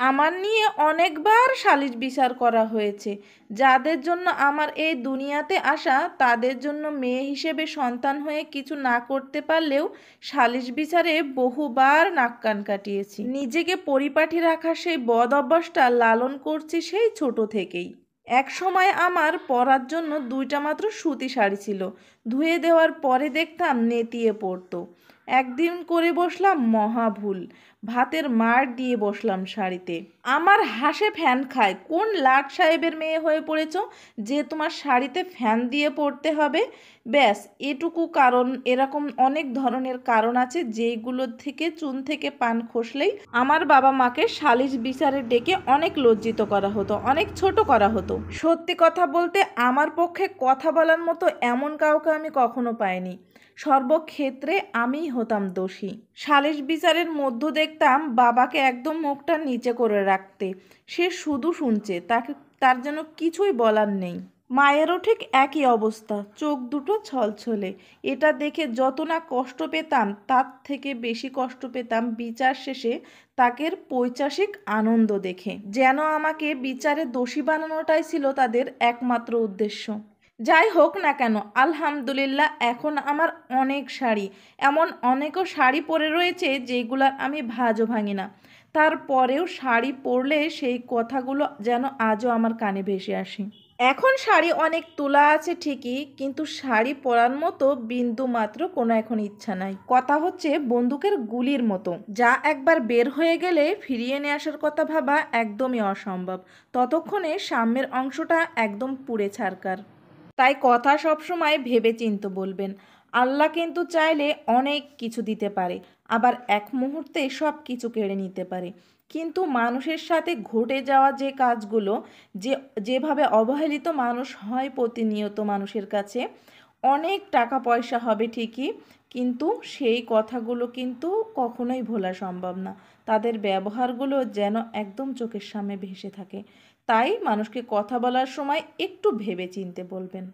আমার নিয়ে অনেকবার সালিশ বিচার করা হয়েছে। যাদের জন্য আমার এই দুনিয়াতে আসা, তাদের জন্য মেয়ে হিসেবে সন্তান হয়ে কিছু না করতে পারলেও সালিশ বিচারে বহুবার নাক কান কাটিয়েছি। নিজেকে পরিপাটি রাখার সেই বদ অভ্যাসটা লালন করছি সেই ছোট থেকেই। এক সময় আমার পরার জন্য 2টা মাত্র সুতি শাড়ি ছিল। ধুয়ে দেওয়ার পরে দেখতাম নেতিয়ে পড়তো। একদিন করে বসলাম মহা ভুল, ভাতের মাড় দিয়ে বসলাম শাড়িতে। আমার হাসে ফ্যান খায়, কোন লাট সাহেবের মেয়ে হয়ে পড়েছ যে তোমার শাড়িতে ফ্যান দিয়ে পড়তে হবে? ব্যাস এটুকু কারণ। এরকম অনেক ধরনের কারণ আছে যেগুলো থেকে চুন থেকে পান খসলেই আমার বাবা মাকে সালিশ বিচারে ডেকে অনেক লজ্জিত করা হতো, অনেক ছোট করা হতো। সত্যি কথা বলতে আমার পক্ষে কথা বলার মতো এমন কাউকে আমি কখনো পাইনি। সর্বক্ষেত্রে আমিই হতাম দোষী। সালিশ বিচারের মধ্য দেখতাম বাবাকে একদম মুখটা নিচে করে রাখতে। সে শুধু শুনছে, তার যেন কিছুই বলার নেই। মায়েরও ঠিক একই অবস্থা, চোখ দুটো ছলছলে। এটা দেখে যত না কষ্ট পেতাম, তার থেকে বেশি কষ্ট পেতাম বিচার শেষে তাকের পৈশাসিক আনন্দ দেখে। যেন আমাকে বিচারে দোষী বানানোটাই ছিল তাদের একমাত্র উদ্দেশ্য। যাই হোক না কেন, আলহামদুলিল্লাহ এখন আমার অনেক শাড়ি, এমন অনেকও শাড়ি পরে রয়েছে যেগুলার আমি ভাঁজও ভাঙি না। তারপরেও শাড়ি পরলে সেই কথাগুলো যেন আজও আমার কানে ভেসে আসে। এখন শাড়ি অনেক তোলা আছে ঠিকই, কিন্তু শাড়ি পরার মতো বিন্দু মাত্র কোনো এখন ইচ্ছা নাই। কথা হচ্ছে বন্দুকের গুলির মতো, যা একবার বের হয়ে গেলে ফিরিয়ে নিয়ে আসার কথা ভাবা একদমই অসম্ভব। ততক্ষণে সামনের অংশটা একদম পুড়ে ছারকার। তাই কথা সবসময় ভেবে চিন্তে বলবেন। আল্লাহ কিন্তু চাইলে অনেক কিছু দিতে পারে, আবার এক মুহূর্তে সব কিছু কেড়ে নিতে পারে। কিন্তু মানুষের সাথে ঘটে যাওয়া যে কাজগুলো, যেভাবে অবহেলিত মানুষ হয় প্রতিনিয়ত মানুষের কাছে, অনেক টাকা পয়সা হবে ঠিকই, কিন্তু সেই কথাগুলো কিন্তু কখনোই ভোলা সম্ভব না। তাদের ব্যবহারগুলো যেন একদম চোখের সামনে ভেসে থাকে। তাই মানুষকে কথা বলার সময় একটু ভেবে চিন্তে বলবেন।